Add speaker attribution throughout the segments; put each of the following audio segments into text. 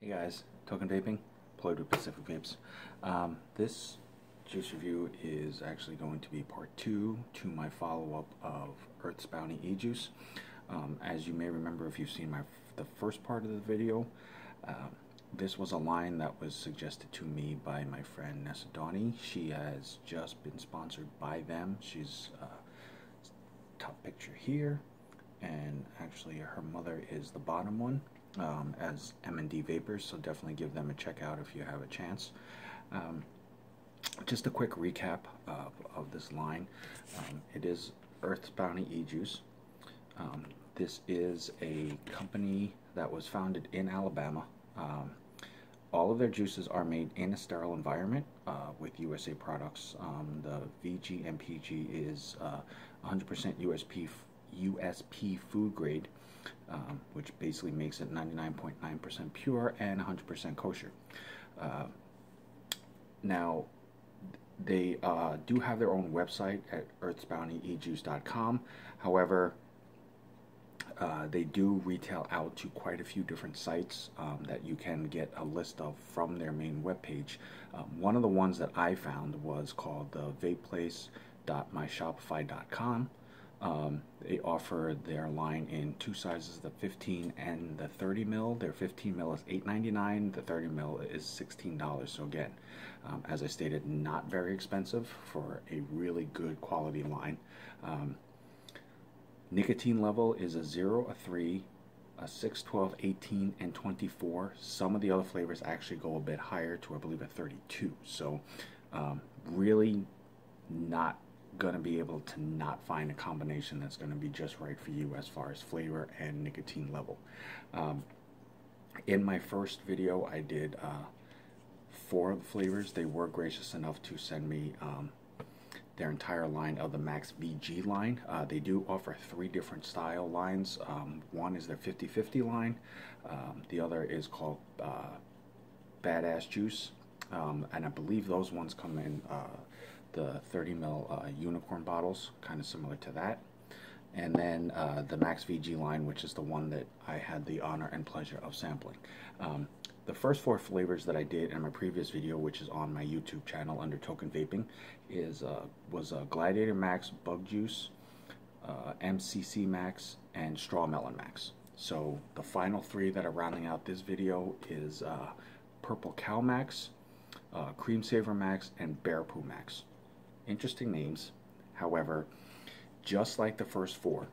Speaker 1: Hey guys, Token Vaping, employed with Pacific Vapes. This juice review is actually going to be part 2 to my follow-up of Earth's Bounty e-juice. As you may remember if you've seen the first part of the video, this was a line that was suggested to me by my friend Nessa Donnie. She has just been sponsored by them. She's top picture here, and actually her mother is the bottom one. As M&D Vapors, so definitely give them a check out if you have a chance. Just a quick recap of this line. It is Earth's Bounty e-juice. This is a company that was founded in Alabama. All of their juices are made in a sterile environment with USA products. The VG and PG is 100% USP food grade, which basically makes it 99.9% pure and 100% kosher. Now, they do have their own website at earthsbountyejuice.com. However, they do retail out to quite a few different sites that you can get a list of from their main webpage. One of the ones that I found was called the vapeplace.myshopify.com. They offer their line in two sizes, the 15 and the 30 mil. Their 15 mil is $8.99, the 30 mil is $16. So again, as I stated, not very expensive for a really good quality line. Nicotine level is a 0, a 3, a 6, 12, 18, and 24. Some of the other flavors actually go a bit higher to, I believe, a 32. So really not going to be able to not find a combination that's going to be just right for you as far as flavor and nicotine level. In my first video, I did 4 of the flavors. They were gracious enough to send me their entire line of the Max VG line. They do offer 3 different style lines. One is their 50/50 line. The other is called Badass Juice. And I believe those ones come in the 30 ml unicorn bottles, kind of similar to that. And then the Max VG line, which is the one that I had the honor and pleasure of sampling. The first 4 flavors that I did in my previous video, which is on my YouTube channel under Token Vaping, was Gladiator Max, Bug Juice, MCC Max, and Straw Melon Max. So the final 3 that are rounding out this video is Purple Cow Max, Cream Saver Max, and Bear Poo Max. Interesting names. However, just like the first 4,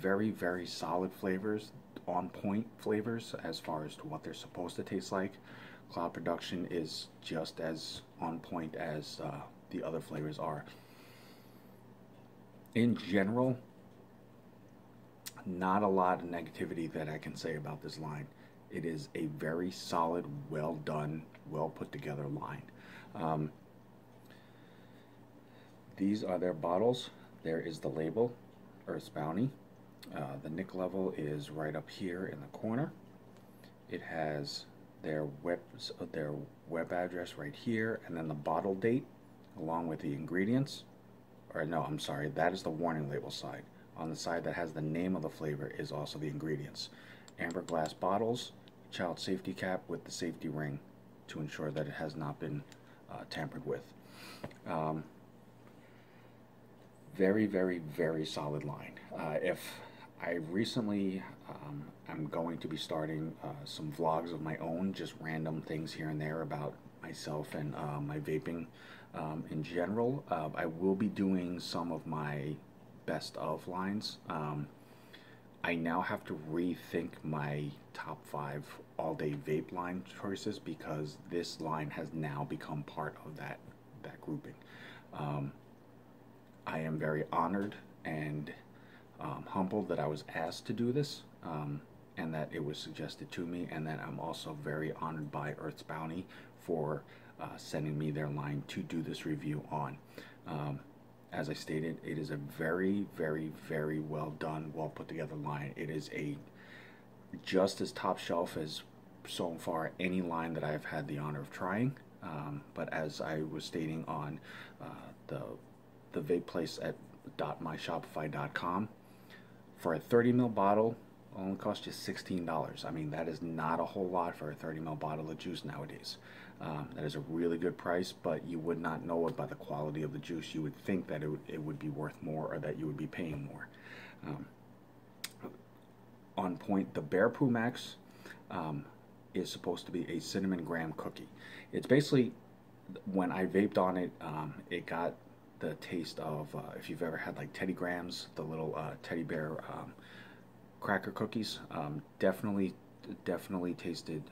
Speaker 1: very, very solid flavors, on point flavors as far as to what they're supposed to taste like. Cloud production is just as on point as the other flavors are. In general, not a lot of negativity that I can say about this line. It is a very solid, well done, well put together line. These are their bottles. There is the label, Earth's Bounty. The nick level is right up here in the corner. It has their web address right here, and then the bottle date along with the ingredients. Or no, I'm sorry, that is the warning label side. On the side that has the name of the flavor is also the ingredients. Amber glass bottles, child safety cap with the safety ring to ensure that it has not been tampered with. Very, very, very solid line. If I recently I'm going to be starting some vlogs of my own, just random things here and there about myself and my vaping in general. I will be doing some of my best of lines. I now have to rethink my top 5 all-day vape line choices because this line has now become part of that grouping. I am very honored and humbled that I was asked to do this, and that it was suggested to me, and that I'm also very honored by Earth's Bounty for sending me their line to do this review on. As I stated, it is a very, very, very well done, well put together line. It is just as top shelf as so far any line that I've had the honor of trying. But as I was stating on the vape place at .myshopify.com, for a 30 ml bottle, only cost you $16. I mean, that is not a whole lot for a 30 ml bottle of juice nowadays. That is a really good price, but you would not know it by the quality of the juice. You would think that it would be worth more, or that you would be paying more. On point, the Bear Pooh Max is supposed to be a cinnamon graham cookie. It's basically, when I vaped on it, it got the taste of, if you've ever had like Teddy Grahams, the little teddy bear cracker cookies. Definitely tasted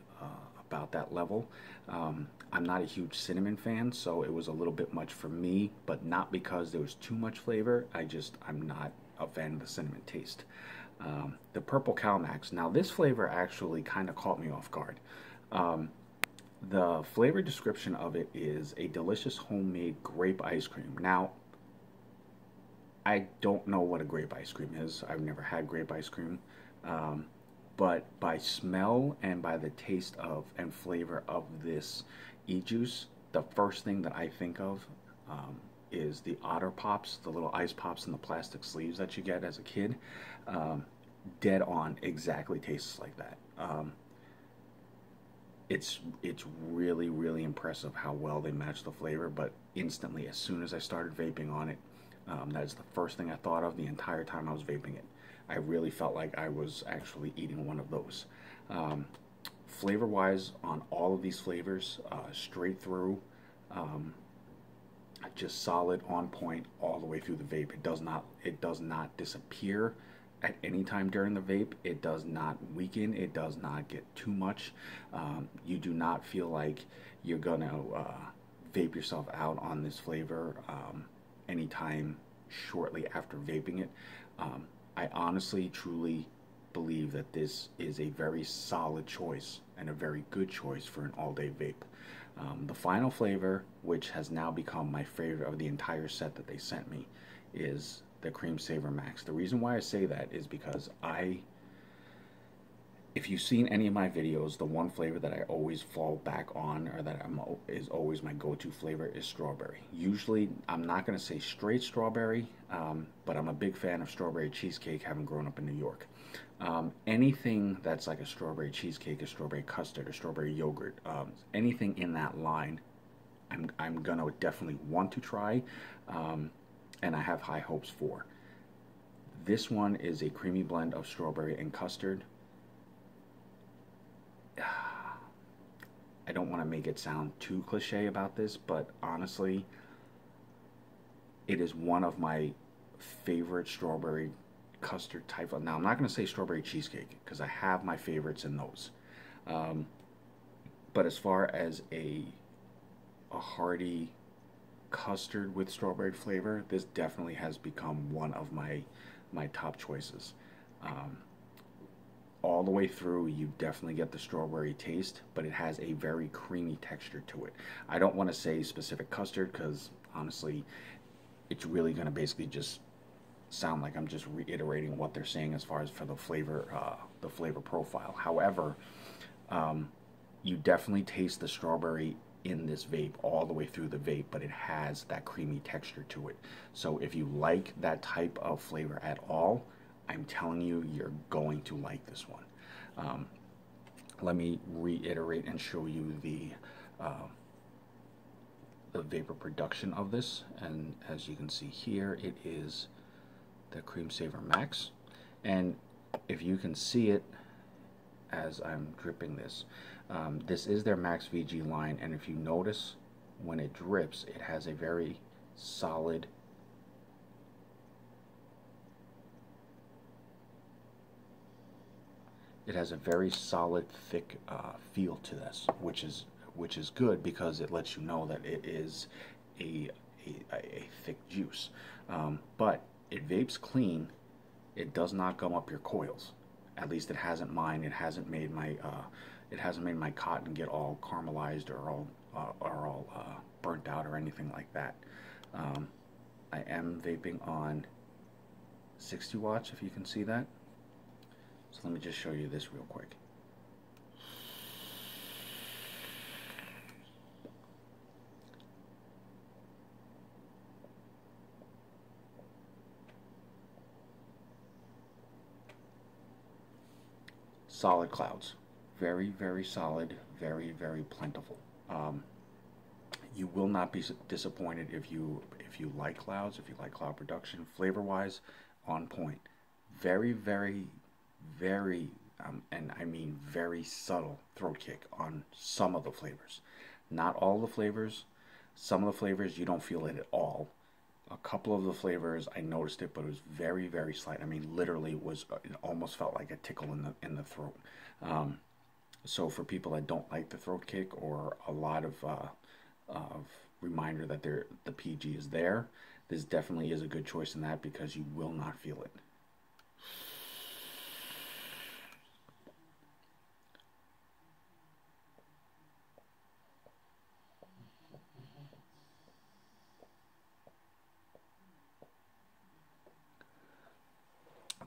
Speaker 1: about that level. I'm not a huge cinnamon fan, so it was a little bit much for me, but not because there was too much flavor. I'm not a fan of the cinnamon taste. The Purple Cow Max. Now this flavor actually kind of caught me off guard. The flavor description of it is a delicious homemade grape ice cream. Now, I don't know what a grape ice cream is. I've never had grape ice cream. But by smell and by the taste of and flavor of this e-juice, the first thing that I think of is the Otter Pops, the little ice pops in the plastic sleeves that you get as a kid. Dead on, exactly tastes like that. It's really impressive how well they match the flavor, but instantly, as soon as I started vaping on it, that is the first thing I thought of the entire time I was vaping it. I really felt like I was actually eating one of those. Flavor-wise, on all of these flavors, straight through, just solid, on point, all the way through the vape. It does not disappear at any time during the vape. It does not weaken. It does not get too much. You do not feel like you're gonna vape yourself out on this flavor anytime shortly after vaping it. I honestly, truly believe that this is a very solid choice and a very good choice for an all-day vape. The final flavor, which has now become my favorite of the entire set that they sent me, is the Cream Saver Max. The reason why I say that is because if you've seen any of my videos, the one flavor that I always fall back on, or that is always my go-to flavor, is strawberry. Usually, I'm not going to say straight strawberry, but I'm a big fan of strawberry cheesecake, having grown up in New York. Anything that's like a strawberry cheesecake, a strawberry custard, or strawberry yogurt, anything in that line, I'm going to definitely want to try, and I have high hopes for. This one is a creamy blend of strawberry and custard. I don't want to make it sound too cliche about this, but honestly, it is one of my favorite strawberry custard type of. Now, I'm not going to say strawberry cheesecake, because I have my favorites in those. But as far as a hearty custard with strawberry flavor, this definitely has become one of my top choices. All the way through, you definitely get the strawberry taste, but it has a very creamy texture to it. I don't want to say specific custard, because honestly, it's really going to basically just sound like I'm just reiterating what they're saying as far as for the flavor profile. However, you definitely taste the strawberry in this vape all the way through the vape, but it has that creamy texture to it. So if you like that type of flavor at all, I'm telling you, you're going to like this one. Let me reiterate and show you the vapor production of this. And as you can see here, it is the Cream Saver Max. And if you can see it as I'm dripping this, this is their Max VG line. And if you notice, when it drips, it has a very solid thick feel to this, which is good, because it lets you know that it is a thick juice. But it vapes clean. It does not gum up your coils. At least it hasn't mine. It hasn't made my cotton get all caramelized or all burnt out or anything like that. I am vaping on 60 watts, if you can see that. So let me just show you this real quick. Solid clouds. Very, very solid, very, very plentiful. You will not be disappointed if you like clouds, if you like cloud production. Flavor wise, on point. Very, very, very, and I mean very subtle throat kick on some of the flavors. Not all the flavors. Some of the flavors you don't feel it at all. A couple of the flavors I noticed it, but it was very, very slight. I mean, literally it almost felt like a tickle in the throat. So for people that don't like the throat kick or a lot of reminder that the PG is there, this definitely is a good choice in that because you will not feel it.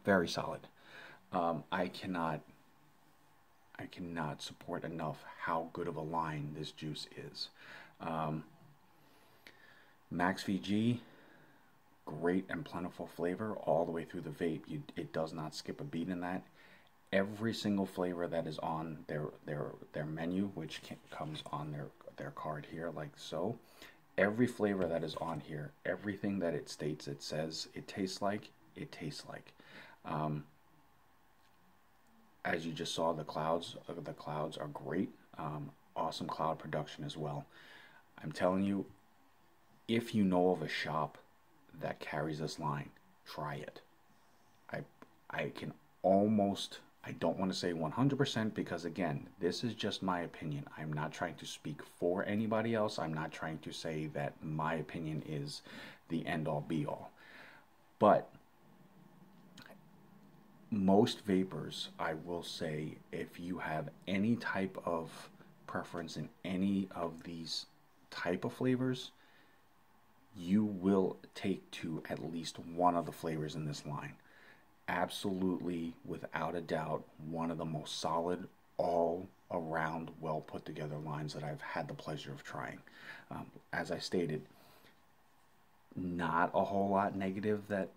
Speaker 1: Very solid. I cannot support enough how good of a line this juice is. Max VG, great and plentiful flavor all the way through the vape. It does not skip a beat in that. Every single flavor that is on their menu, which comes on their card here, like so. Every flavor that is on here, everything that it states, it says it tastes like, it tastes like. As you just saw, the clouds are great. Awesome cloud production as well. I'm telling you, if you know of a shop that carries this line, try it. I can almost, I don't want to say 100% because again, this is just my opinion. I'm not trying to speak for anybody else. I'm not trying to say that my opinion is the end all be all. But most vapors, I will say, if you have any type of preference in any of these type of flavors, you will take to at least one of the flavors in this line. Absolutely, without a doubt, one of the most solid, all around, well put together lines that I've had the pleasure of trying. As I stated, not a whole lot negative that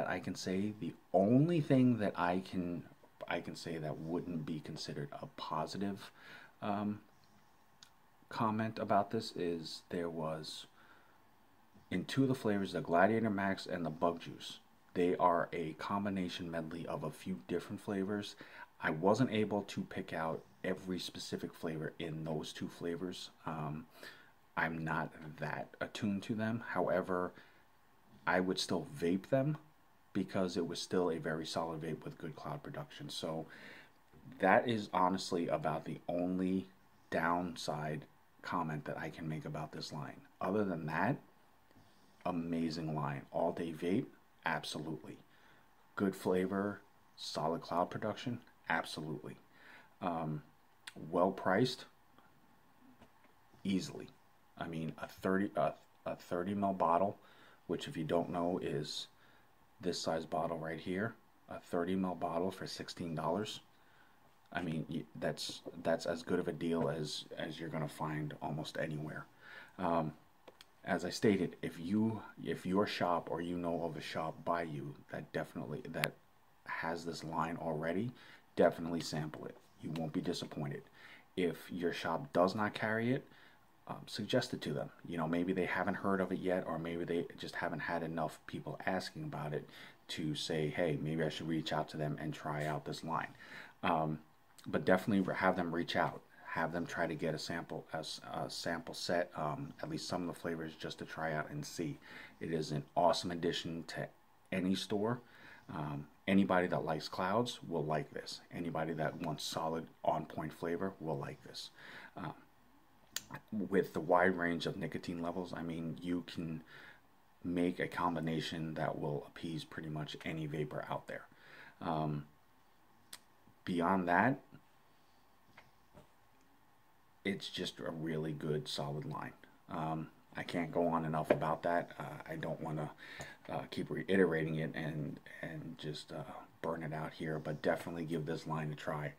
Speaker 1: I can say. The only thing that I can say that wouldn't be considered a positive comment about this is there was in two of the flavors, the Gladiator Max and the Bug Juice. They are a combination medley of a few different flavors. I wasn't able to pick out every specific flavor in those two flavors. I'm not that attuned to them. However, I would still vape them because it was still a very solid vape with good cloud production. So that is honestly about the only downside comment that I can make about this line. Other than that, amazing line. All day vape, absolutely. Good flavor, solid cloud production, absolutely. Well priced, easily. I mean, a 30 ml bottle, which if you don't know is this size bottle right here, a 30 ml bottle for $16. I mean, that's as good of a deal as you're gonna find almost anywhere. As I stated, if your shop or you know of a shop by you that has this line already, definitely sample it. You won't be disappointed. If your shop does not carry it, suggest it to them. You know, maybe they haven't heard of it yet, or maybe they just haven't had enough people asking about it to say, hey, maybe I should reach out to them and try out this line. But definitely have them reach out. Have them try to get a sample set, at least some of the flavors, just to try out and see. It is an awesome addition to any store. Anybody that likes clouds will like this. Anybody that wants solid, on-point flavor will like this. With the wide range of nicotine levels, I mean, you can make a combination that will appease pretty much any vapor out there. Beyond that, it's just a really good, solid line. I can't go on enough about that. I don't want to keep reiterating it and just burn it out here, but definitely give this line a try.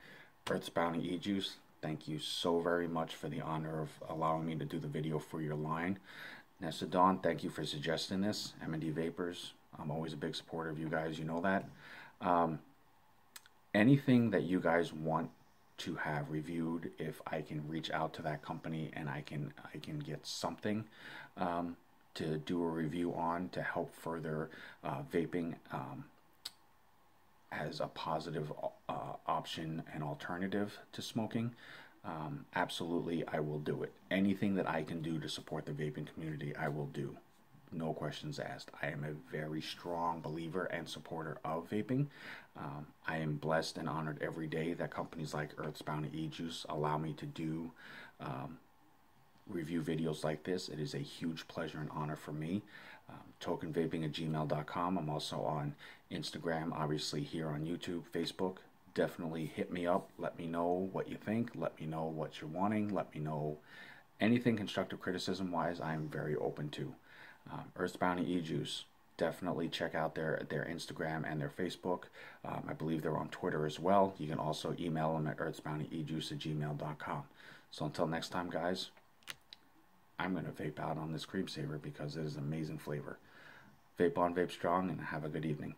Speaker 1: Earth's Bounty E-Juice, thank you so very much for the honor of allowing me to do the video for your line. Nessa Dawn, thank you for suggesting this. M&D Vapors, I'm always a big supporter of you guys, you know that. anything that you guys want to have reviewed, if I can reach out to that company and I can get something to do a review on to help further vaping as a positive option and alternative to smoking, absolutely I will do it. Anything that I can do to support the vaping community, I will do. No questions asked. I am a very strong believer and supporter of vaping. I am blessed and honored every day that companies like Earth's Bounty e-Juice allow me to do review videos like this. It is a huge pleasure and honor for me. Tokenvaping@gmail.com. I'm also on Instagram, obviously here on YouTube, Facebook. Definitely hit me up. Let me know what you think. Let me know what you're wanting. Let me know anything constructive criticism wise. I am very open to. Earth's Bounty e-Juice. Definitely check out their Instagram and their Facebook. I believe they're on Twitter as well. You can also email them at earthsbountyejuice@gmail.com. So until next time, guys, I'm going to vape out on this cream saver because it is amazing flavor. Vape on, vape strong, and have a good evening.